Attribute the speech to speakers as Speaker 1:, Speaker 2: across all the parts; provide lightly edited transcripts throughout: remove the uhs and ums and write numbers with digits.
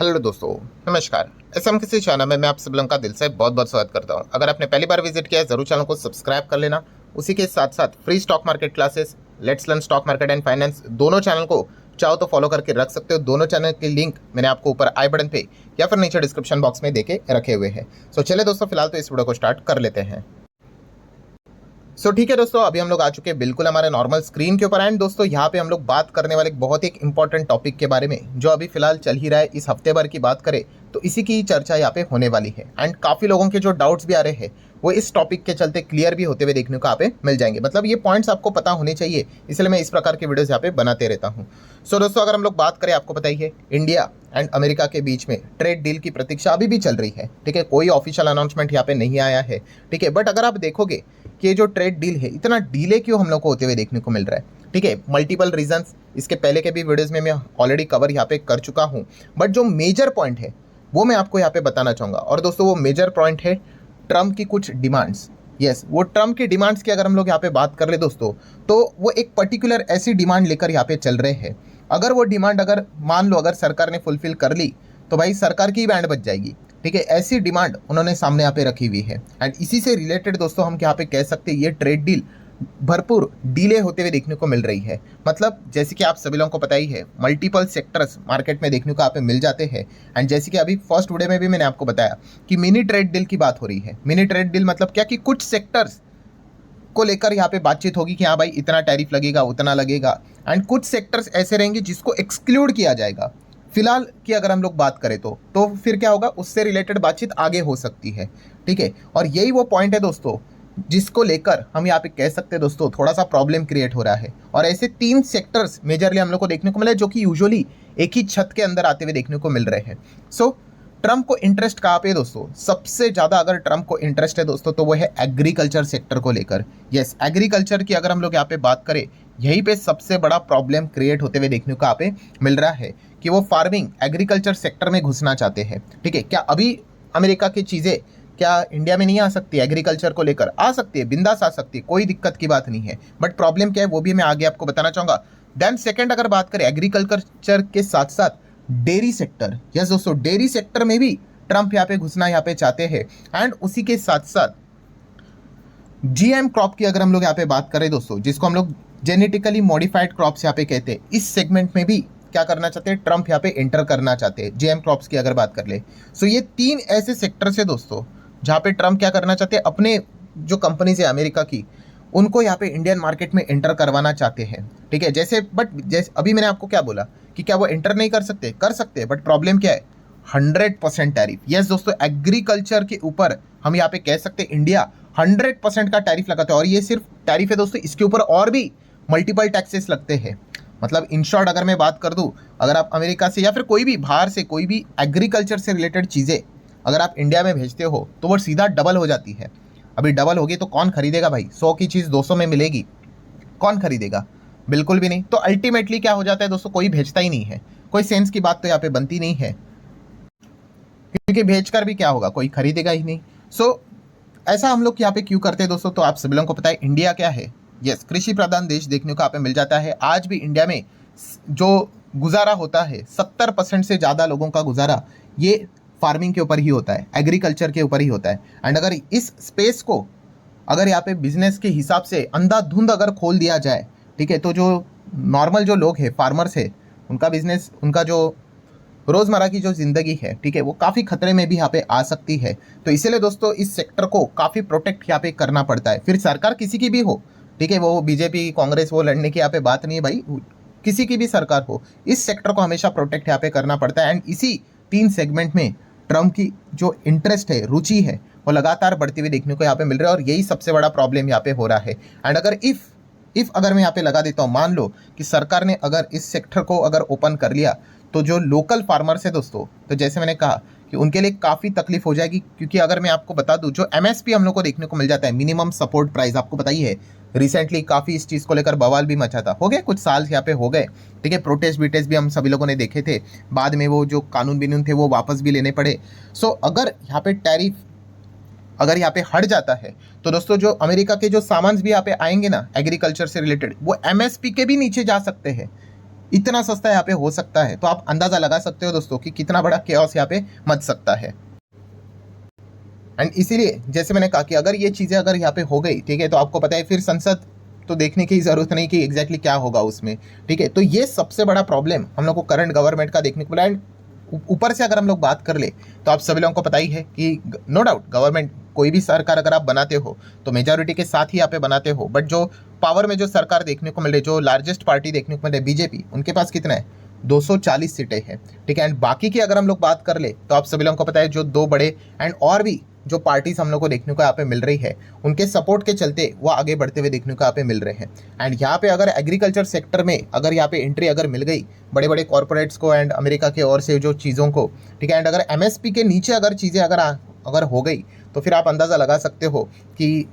Speaker 1: Hello दोस्तों, नमस्कार। SM किसी चैनल में मैं आप सब लोगों का दिल से बहुत बहुत स्वागत करता हूं। अगर आपने पहली बार विजिट किया है जरूर चैनल को सब्सक्राइब कर लेना। उसी के साथ साथ free stock market classes, let's learn stock market and finance, दोनों चैनल को चाहो तो फॉलो करके रख सकते हो। दोनों चैनल के लिंक मैंने आपको ऊपर आई बटन पे या फिर नीचे डिस्क्रिप्शन बॉक्स में देके रखे हुए हैं। सो चले दोस्तों, फिलहाल तो इस वीडियो को स्टार्ट कर लेते हैं। ठीक है दोस्तों, अभी हम लोग आ चुके हैं बिल्कुल हमारे नॉर्मल स्क्रीन के ऊपर। एंड दोस्तों यहाँ पे हम लोग बात करने वाले एक बहुत ही इंपॉर्टेंट टॉपिक के बारे में जो अभी फिलहाल चल ही रहा है। इस हफ्ते भर की बात करें तो इसी की चर्चा यहाँ पे होने वाली है। एंड काफ़ी लोगों के जो डाउट्स भी आ रहे हैं वो इस टॉपिक के चलते क्लियर भी होते हुए देखने को यहाँ पे मिल जाएंगे। मतलब ये पॉइंट्स आपको पता होने चाहिए, इसलिए मैं इस प्रकार के वीडियोस यहाँ पे बनाते रहता हूँ। दोस्तों अगर हम लोग बात करें, आपको पता ही है इंडिया एंड अमेरिका के बीच में ट्रेड डील की प्रतीक्षा अभी भी चल रही है। ठीक है, कोई ऑफिशियल अनाउंसमेंट यहाँ पे नहीं आया है। ठीक है, बट अगर आप देखोगे कि ये जो ट्रेड डील है इतना डिले क्यों हम लोग को होते हुए देखने को मिल रहा है। ठीक है, मल्टीपल रीजंस इसके पहले के भी वीडियोस में मैं ऑलरेडी कवर यहाँ पे कर चुका हूँ। बट जो मेजर पॉइंट है वो मैं आपको यहाँ पे बताना चाहूँगा। और दोस्तों वो मेजर पॉइंट है ट्रम्प की कुछ डिमांड्स। यस, वो ट्रम्प की डिमांड्स की अगर हम लोग यहाँ पे बात कर ले दोस्तों, तो वो एक पर्टिकुलर ऐसी डिमांड लेकर यहाँ पे चल रहे हैं। अगर वो डिमांड अगर मान लो अगर सरकार ने फुलफिल कर ली तो भाई सरकार की बैंड बच जाएगी। ठीक है, ऐसी डिमांड उन्होंने सामने यहाँ पे रखी हुई है। एंड इसी से रिलेटेड दोस्तों हम यहाँ पे कह सकते हैं ये ट्रेड डील भरपूर डिले होते हुए देखने को मिल रही है। मतलब जैसे कि आप सभी लोगों को पता ही है, मल्टीपल सेक्टर्स मार्केट में देखने को यहाँ पे मिल जाते हैं। एंड जैसे कि अभी फर्स्ट वीडियो में भी मैंने आपको बताया कि मिनी ट्रेड डील की बात हो रही है। मिनी ट्रेड डील मतलब क्या कि कुछ सेक्टर्स को लेकर यहाँ पे बातचीत होगी कि हाँ भाई इतना टैरिफ लगेगा, उतना लगेगा। एंड कुछ सेक्टर्स ऐसे रहेंगे जिसको एक्सक्लूड किया जाएगा। फिलहाल की अगर हम लोग बात करें तो फिर क्या होगा, उससे रिलेटेड बातचीत आगे हो सकती है। ठीक है, और यही वो पॉइंट है दोस्तों जिसको लेकर हम यहाँ पे कह सकते हैं दोस्तों थोड़ा सा प्रॉब्लम क्रिएट हो रहा है। और ऐसे 3 सेक्टर्स मेजरली हम लोग को देखने को मिला है जो कि यूजुअली एक ही छत के अंदर आते हुए देखने को मिल रहे हैं। ट्रम्प को इंटरेस्ट कहाँ पे है दोस्तों? सबसे ज़्यादा अगर ट्रम्प को इंटरेस्ट है दोस्तों तो वो है एग्रीकल्चर सेक्टर को लेकर। यस, एग्रीकल्चर की अगर हम लोग यहाँ पे बात करें, यहीं पे सबसे बड़ा प्रॉब्लम क्रिएट होते हुए देखने को यहाँ पे मिल रहा है कि वो फार्मिंग एग्रीकल्चर सेक्टर में घुसना चाहते हैं। ठीक है, क्या अभी अमेरिका की चीज़ें क्या इंडिया में नहीं आ सकती? एग्रीकल्चर को लेकर आ सकती है, बिंदास आ सकती है, कोई दिक्कत की बात नहीं है। बट प्रॉब्लम क्या है वो भी मैं आगे आपको बताना चाहूँगा। देन सेकेंड अगर बात करें एग्रीकल्चर के साथ साथ डेयरी सेक्टर। यस दोस्तों, डेयरी सेक्टर में भी ट्रम्प यहाँ पे घुसना यहाँ पे चाहते हैं। एंड उसी के साथ साथ जीएम क्रॉप की अगर हम लोग यहाँ पे बात करें दोस्तों, जिसको हम लोग जेनेटिकली मॉडिफाइड क्रॉप्स यहाँ पे कहते हैं, इस सेगमेंट में भी क्या करना चाहते हैं, ट्रम्प यहाँ पे एंटर करना चाहते हैं। जीएम क्रॉप्स की अगर बात कर ले ये 3 ऐसे सेक्टर्स है दोस्तों जहाँ पे ट्रम्प क्या करना चाहते हैं, अपने जो कंपनीज है अमेरिका की उनको यहाँ पे इंडियन मार्केट में एंटर करवाना चाहते हैं। ठीक है, जैसे अभी मैंने आपको क्या बोला कि क्या वो एंटर नहीं कर सकते? कर सकते हैं, बट प्रॉब्लम क्या है? 100% टैरिफ। यस दोस्तों, एग्रीकल्चर के ऊपर हम यहाँ पे कह सकते हैं इंडिया 100% का टैरिफ लगाता है। और ये सिर्फ टैरिफ है दोस्तों, इसके ऊपर और भी मल्टीपल टैक्सेस लगते हैं। मतलब इन शॉर्ट अगर मैं बात कर दूं, अगर आप अमेरिका से या फिर कोई भी बाहर से कोई भी एग्रीकल्चर से रिलेटेड चीज़ें अगर आप इंडिया में भेजते हो तो वो सीधा डबल हो जाती है। अभी डबल होगी तो कौन खरीदेगा भाई? 100 की चीज़ 200 में मिलेगी, कौन खरीदेगा? बिल्कुल भी नहीं। तो अल्टीमेटली क्या हो जाता है दोस्तों, कोई भेजता ही नहीं है। कोई सेंस की बात तो यहाँ पे बनती नहीं है, क्योंकि भेजकर भी क्या होगा, कोई खरीदेगा ही नहीं। ऐसा हम लोग यहाँ पे क्यों करते हैं दोस्तों? तो आप सभी लोगों को पता है इंडिया क्या है। यस, कृषि प्रधान देश देखने को यहाँ पे मिल जाता है। आज भी इंडिया में जो गुजारा होता है 70% से ज़्यादा लोगों का गुजारा ये फार्मिंग के ऊपर ही होता है, एग्रीकल्चर के ऊपर ही होता है। एंड अगर इस स्पेस को अगर यहाँ पे बिजनेस के हिसाब से अंधाधुंध अगर खोल दिया जाए, ठीक है, तो जो नॉर्मल जो लोग हैं, फार्मर्स है, उनका बिजनेस, उनका जो रोज़मर्रा की जो ज़िंदगी है, ठीक है, वो काफ़ी खतरे में भी यहाँ पे आ सकती है। तो इसीलिए दोस्तों इस सेक्टर को काफ़ी प्रोटेक्ट यहाँ पे करना पड़ता है। फिर सरकार किसी की भी हो, ठीक है, वो बीजेपी कांग्रेस वो लड़ने की यहाँ पे बात नहीं है भाई, किसी की भी सरकार हो, इस सेक्टर को हमेशा प्रोटेक्ट यहाँ पे करना पड़ता है। एंड इसी 3 सेगमेंट में ट्रम्प की जो इंटरेस्ट है, रुचि है, वो लगातार बढ़ती हुई देखने को यहाँ पे मिल रहा है। और यही सबसे बड़ा प्रॉब्लम यहाँ पे हो रहा है। एंड अगर इफ़ अगर मैं यहाँ पे लगा देता हूँ, मान लो कि सरकार ने अगर इस सेक्टर को अगर ओपन कर लिया तो जो लोकल फार्मर्स है दोस्तों, तो जैसे मैंने कहा कि उनके लिए काफ़ी तकलीफ हो जाएगी। क्योंकि अगर मैं आपको बता दूं, जो एमएसपी हम लोग को देखने को मिल जाता है, मिनिमम सपोर्ट प्राइस, आपको पता ही है, रिसेंटली काफ़ी इस चीज़ को लेकर बवाल भी मचा था। हो गए कुछ साल यहाँ पे हो गए, ठीक है, प्रोटेस्ट भी हम सभी लोगों ने देखे थे। बाद में वो जो कानून बिनून थे वो वापस भी लेने पड़े। अगर यहाँ पे टैरिफ अगर यहाँ पे हट जाता है तो दोस्तों जो अमेरिका के जो सामान भी यहाँ पे आएंगे ना एग्रीकल्चर से रिलेटेड, वो एमएसपी के भी नीचे जा सकते हैं। इतना सस्ता यहाँ पे हो सकता है। तो आप अंदाजा लगा सकते हो दोस्तों कि कितना बड़ा केओस यहाँ पे मच सकता है। एंड इसीलिए जैसे मैंने कहा कि अगर ये चीज़ें अगर यहाँ पे हो गई, ठीक है, तो आपको पता है फिर संसद तो देखने की ज़रूरत नहीं कि एग्जैक्टली क्या होगा उसमें, ठीक है। तो ये सबसे बड़ा प्रॉब्लम हम लोग को करंट गवर्नमेंट का देखने को मिला। एंड ऊपर से अगर हम लोग बात कर ले तो आप सभी लोगों को पता ही है कि नो डाउट गवर्नमेंट कोई भी सरकार अगर आप बनाते हो तो मेजॉरिटी के साथ ही यहाँ पे बनाते हो, बट जो पावर में जो सरकार देखने को मिल रही, जो लार्जेस्ट पार्टी देखने को मिल रही है बीजेपी, उनके पास कितना है 240 सीटें हैं, ठीक है। एंड बाकी की अगर हम लोग बात कर ले तो आप सभी लोगों को पता है जो दो बड़े एंड और भी जो पार्टीज हम लोग को देखने को यहाँ पे मिल रही है, उनके सपोर्ट के चलते वो आगे बढ़ते हुए देखने को यहाँ पे मिल रहे हैं। एंड यहाँ पे अगर एग्रीकल्चर सेक्टर में अगर यहाँ पे एंट्री अगर मिल गई बड़े बड़े कॉर्पोरेट्स को एंड अमेरिका के ओर से जो चीज़ों को, ठीक है, एंड अगर एमएसपी के नीचे अगर चीज़ें अगर हो गई तो फिर आप अंदाज़ा लगा सकते हो कि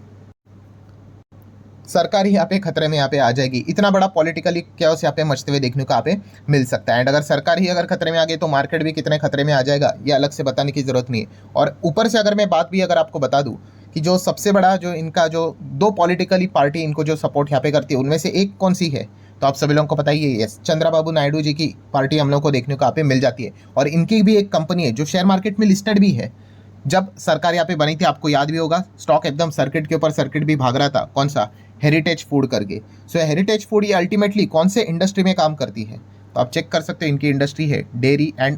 Speaker 1: सरकार ही यहाँ पे खतरे में यहाँ पे आ जाएगी। इतना बड़ा पॉलिटिकली कैओस यहाँ पे मचते हुए देखने को यहाँ पे मिल सकता है। एंड अगर सरकार ही अगर खतरे में आ गई तो मार्केट भी कितने खतरे में आ जाएगा ये अलग से बताने की जरूरत नहीं है। और ऊपर से अगर मैं बात भी अगर आपको बता दूं कि जो सबसे बड़ा जो इनका जो दो पॉलिटिकली पार्टी इनको जो सपोर्ट यहाँ पे करती है उनमें से एक कौन सी है, तो आप सभी लोगों को पता ही है, यस, चंद्रबाबू नायडू जी की पार्टी हम लोग को देखने को यहाँ पे मिल जाती है। और इनकी भी एक कंपनी है जो शेयर मार्केट में लिस्टेड भी है। जब सरकार यहाँ पे बनी थी आपको याद भी होगा, स्टॉक एकदम सर्किट के ऊपर सर्किट भी भाग रहा था, कौन सा, हेरिटेज फूड करके। सो हेरिटेज फूड ये अल्टीमेटली कौन से इंडस्ट्री में काम करती है, तो आप चेक कर सकते हो इनकी इंडस्ट्री है डेयरी एंड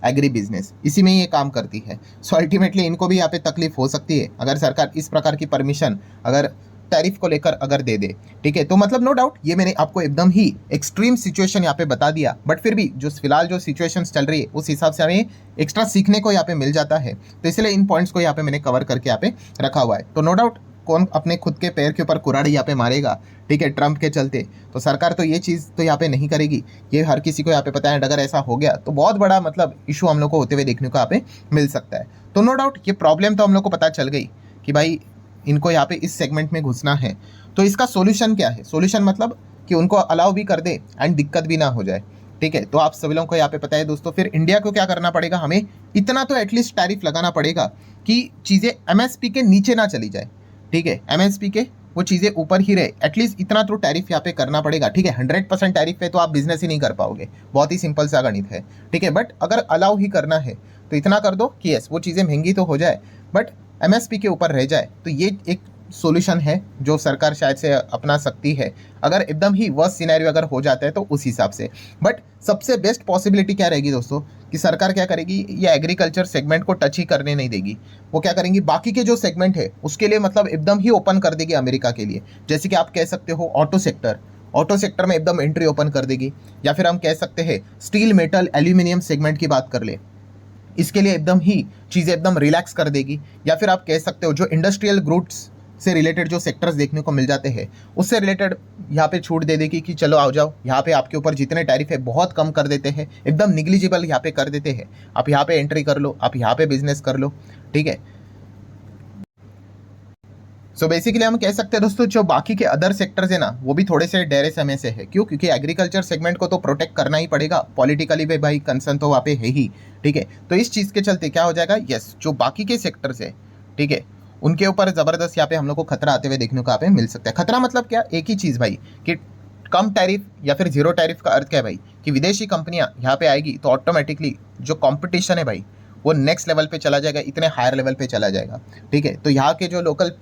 Speaker 1: एग्री बिजनेस, इसी में ये काम करती है। सो अल्टीमेटली इनको भी यहाँ पे तकलीफ हो सकती है अगर सरकार इस प्रकार की परमिशन अगर टैरिफ को लेकर अगर दे दे, ठीक है। तो मतलब नो डाउट ये मैंने आपको एकदम ही एक्सट्रीम सिचुएशन यहाँ पे बता दिया, बट फिर भी जो फिलहाल जो सिचुएशंस चल रही है उस हिसाब से हमें एक्स्ट्रा सीखने को यहाँ पे मिल जाता है। तो इसलिए इन पॉइंट्स को यहाँ पे मैंने कवर करके यहाँ पे रखा हुआ है। तो नो डाउट कौन अपने खुद के पैर के ऊपर कुराड़ी यहाँ पे मारेगा, ठीक है, ट्रंप के चलते, तो सरकार तो ये चीज़ तो यहाँ पे नहीं करेगी, ये हर किसी को यहाँ पे पता है। अगर ऐसा हो गया तो बहुत बड़ा मतलब इशू हम लोग को होते हुए देखने को यहाँ पे मिल सकता है। तो नो डाउट ये प्रॉब्लम तो हम लोग को पता चल गई कि भाई इनको यहाँ पे इस सेगमेंट में घुसना है। तो इसका सोल्यूशन क्या है, सोल्यूशन मतलब कि उनको अलाउ भी कर दे एंड दिक्कत भी ना हो जाए, ठीक है। तो आप सभी लोगों को यहाँ पे पता है दोस्तों, फिर इंडिया को क्या करना पड़ेगा, हमें इतना तो एटलीस्ट टैरिफ लगाना पड़ेगा कि चीज़ें एमएसपी के नीचे ना चली जाए, ठीक है, एमएसपी के वो चीज़ें ऊपर ही रहे, एटलीस्ट इतना तो टैरिफ यहाँ पे करना पड़ेगा, ठीक है। 100% टैरिफ पे तो आप बिजनेस ही नहीं कर पाओगे, बहुत ही सिंपल सा गणित है, ठीक है। बट अगर अलाउ ही करना है तो इतना कर दो कि यस वो चीज़ें महंगी तो हो जाए बट एमएसपी के ऊपर रह जाए। तो ये एक सॉल्यूशन है जो सरकार शायद से अपना सकती है अगर एकदम ही वर्स्ट सिनेरियो अगर हो जाता है तो उस हिसाब से। बट सबसे बेस्ट पॉसिबिलिटी क्या रहेगी दोस्तों कि सरकार क्या करेगी, ये एग्रीकल्चर सेगमेंट को टच ही करने नहीं देगी। वो क्या करेंगी, बाकी के जो सेगमेंट है उसके लिए मतलब एकदम ही ओपन कर देगी अमेरिका के लिए। जैसे कि आप कह सकते हो ऑटो सेक्टर में एकदम एंट्री ओपन कर देगी, या फिर हम कह सकते हैं स्टील मेटल एल्यूमिनियम सेगमेंट की बात कर ले, इसके लिए एकदम ही चीज़ें एकदम रिलैक्स कर देगी। या फिर आप कह सकते हो जो इंडस्ट्रियल गुड्स से रिलेटेड जो सेक्टर्स देखने को मिल जाते हैं उससे रिलेटेड यहाँ पे छूट दे देगी कि चलो आओ जाओ, यहाँ पे आपके ऊपर जितने टैरिफ है बहुत कम कर देते हैं, एकदम निग्लिजिबल यहाँ पे कर देते हैं, आप यहाँ पे एंट्री कर लो, आप यहाँ पे बिजनेस कर लो, ठीक है। सो बेसिकली हम कह सकते हैं दोस्तों जो बाकी के अदर सेक्टर्स है ना वो भी थोड़े से डरे समय से है। क्यों, क्योंकि एग्रीकल्चर सेगमेंट को तो प्रोटेक्ट करना ही पड़ेगा, पॉलिटिकली भी भाई कंसर्न तो वहाँ पे है ही, ठीक है। तो इस चीज़ के चलते क्या हो जाएगा, यस जो बाकी के सेक्टर्स है, ठीक है, उनके ऊपर ज़बरदस्त यहाँ पे हम लोग को खतरा आते हुए देखने को यहाँ पे मिल सकता है। खतरा मतलब क्या, एक ही चीज़ भाई कि कम टैरिफ या फिर जीरो टैरिफ का अर्थ क्या है भाई कि विदेशी कंपनियां यहाँ पे आएगी तो ऑटोमेटिकली जो कंपटीशन है भाई वो नेक्स्ट लेवल पे चला जाएगा, इतने हायर लेवल पे चला जाएगा, ठीक है। तो यहाँ के जो लोकल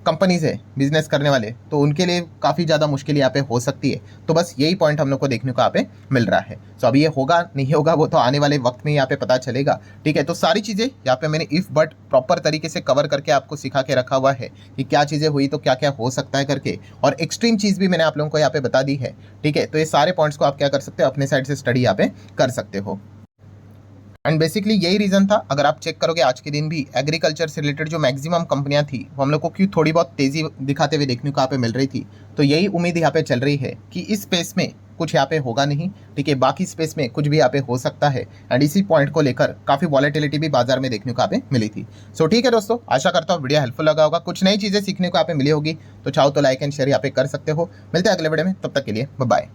Speaker 1: कंपनीज है बिजनेस करने वाले तो उनके लिए काफ़ी ज़्यादा मुश्किल यहाँ पे हो सकती है। तो बस यही पॉइंट हम लोग को देखने को यहाँ पे मिल रहा है। सो अभी ये होगा नहीं होगा वो तो आने वाले वक्त में यहाँ पे पता चलेगा, ठीक है। तो सारी चीज़ें यहाँ पे मैंने इफ़ बट प्रॉपर तरीके से कवर करके आपको सिखा के रखा हुआ है कि क्या चीज़ें हुई तो क्या क्या हो सकता है करके, और एक्सट्रीम चीज़ भी मैंने आप लोगों को यहाँ पे बता दी है, ठीक है। तो ये सारे पॉइंट्स को आप क्या कर सकते हो, अपने साइड से स्टडी यहाँ पे कर सकते हो। एंड बेसिकली यही रीज़न था, अगर आप चेक करोगे आज के दिन भी एग्रीकल्चर से रिलेटेड जो मैक्सिमम कंपनियां थी वो हम लोग को क्यों थोड़ी बहुत तेज़ी दिखाते हुए देखने को यहाँ पे मिल रही थी। तो यही उम्मीद यहाँ पे चल रही है कि इस स्पेस में कुछ यहाँ पे होगा नहीं, ठीक है, बाकी स्पेस में कुछ भी यहाँ पे हो सकता है। एंड इसी पॉइंट को लेकर काफ़ी वॉलेटिलिटी भी बाजार में देखने को यहाँ पे मिली थी। सो ठीक है दोस्तों, आशा करता हूँ वीडियो हेल्पफुल लगा होगा, कुछ नई चीज़ें सीखने को यहाँ पे मिली होगी। तो चाहो तो लाइक एंड शेयर यहाँ पे कर सकते हो। मिलते हैं अगले वीडियो में, तब तक के लिए बाय बाय।